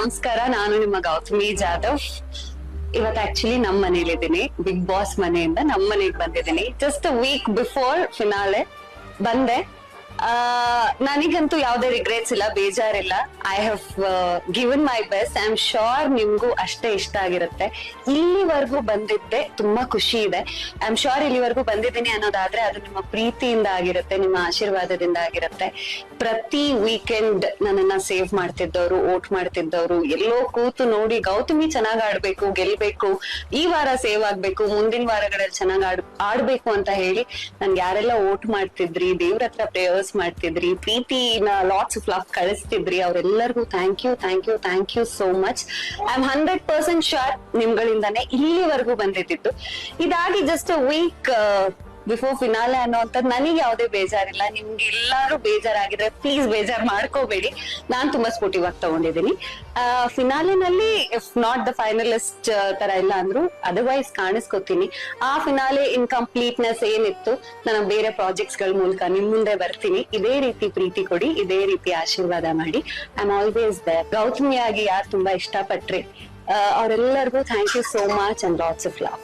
ನಮಸ್ಕಾರ, ನಾನು ನಿಮ್ಮ ಗೌತಮಿ ಜಾಧವ್. ಇವತ್ತು ಆಕ್ಚುಲಿ ನಮ್ ಮನೇಲಿದ್ದೀನಿ, ಬಿಗ್ ಬಾಸ್ ಮನೆಯಿಂದ ನಮ್ ಮನೆಗ್ ಬಂದಿದ್ದೀನಿ. ಜಸ್ಟ್ ವೀಕ್ ಬಿಫೋರ್ ಫಿನಾಲೆ ಬಂದೆ. ನನಗಂತೂ ಯಾವ್ದೇ ರಿಗ್ರೆಟ್ಸ್ ಇಲ್ಲ, ಬೇಜಾರಿಲ್ಲ. I have given my best. I am sure ನಿಮ್ಗೂ ಅಷ್ಟೇ ಇಷ್ಟ ಆಗಿರುತ್ತೆ. ಇಲ್ಲಿವರೆಗೂ ಬಂದಿದ್ದೆ ತುಂಬಾ ಖುಷಿ ಇದೆ. ಐ ಆಮ್ ಶೋರ್ ಇಲ್ಲಿವರೆಗೂ ಬಂದಿದ್ದೀನಿ ಅನ್ನೋದಾದ್ರೆ ಅದು ನಿಮ್ಮ ಪ್ರೀತಿಯಿಂದ ಆಗಿರುತ್ತೆ, ನಿಮ್ಮ ಆಶೀರ್ವಾದದಿಂದ ಆಗಿರುತ್ತೆ. ಪ್ರತಿ ವೀಕೆಂಡ್ ನನ್ನನ್ನ ಸೇವ್ ಮಾಡ್ತಿದ್ದವ್ರು, ವೋಟ್ ಮಾಡ್ತಿದ್ದವ್ರು, ಎಲ್ಲೋ ಕೂತು ನೋಡಿ ಗೌತಮಿ ಚೆನ್ನಾಗ್ ಆಡ್ಬೇಕು, ಗೆಲ್ಬೇಕು, ಈ ವಾರ ಸೇವ್ ಆಗ್ಬೇಕು, ಮುಂದಿನ ವಾರಗಳಲ್ಲಿ ಚೆನ್ನಾಗ್ ಆಡ್ಬೇಕು ಅಂತ ಹೇಳಿ ನನ್ಗೆ ಯಾರೆಲ್ಲ ವೋಟ್ ಮಾಡ್ತಿದ್ರಿ, ದೇವ್ರ ಹತ್ರ ಪ್ರೇಯರ್ಸ್ ಮಾಡ್ತಿದ್ರಿ, ಪ್ರೀತಿನ ಲಾಟ್ಸ್ ಆಫ್ ಲವ್ ಕಳಿಸ್ತಿದ್ರಿ, ಅವ್ರೆಲ್ಲರಿಗೂ thank you, thank you, thank you so much. I am 100% sure ನಿಮ್ಗಳಿಂದಾನೆ ಇಲ್ಲಿವರೆಗೂ ಬಂದಿದ್ದು. ಇದಾಗಿ ಜಸ್ಟ್ ವೀಕ್ ಬಿಫೋರ್ ಫಿನಾಲೆ ಅನ್ನೋಂಥದ್ದು ನನಗೆ ಯಾವುದೇ ಬೇಜಾರಿಲ್ಲ. ನಿಮ್ಗೆ ಎಲ್ಲಾರು ಬೇಜಾರಾಗಿದ್ರೆ ಪ್ಲೀಸ್ ಬೇಜಾರ್ ಮಾಡ್ಕೋಬೇಡಿ. ನಾನ್ ತುಂಬಾ ಸ್ಪೋರ್ಟಿವ್ ಆಗಿ ತಗೊಂಡಿದ್ದೀನಿ. ಫಿನಾಲೆನಲ್ಲಿ ಇಫ್ ನಾಟ್ ದ ಫೈನಲಿಸ್ಟ್ ತರ ಇಲ್ಲ ಅಂದ್ರು ಅದರ್ವೈಸ್ ಕಾಣಿಸ್ಕೊತೀನಿ. ಆ ಫಿನಾಲೆ ಇನ್ಕಂಪ್ಲೀಟ್ನೆಸ್ ಏನಿತ್ತು, ನಾನು ಬೇರೆ ಪ್ರಾಜೆಕ್ಟ್ಸ್ ಗಳ ಮೂಲಕ ನಿಮ್ ಮುಂದೆ ಬರ್ತೀನಿ. ಇದೇ ರೀತಿ ಪ್ರೀತಿ ಕೊಡಿ, ಇದೇ ರೀತಿ ಆಶೀರ್ವಾದ ಮಾಡಿ. I am always there. ಗೌತಮಿಯಾಗಿ ಯಾರು ತುಂಬಾ ಇಷ್ಟಪಟ್ರಿ ಅವರೆಲ್ಲರಿಗೂ thank you so much and lots of love.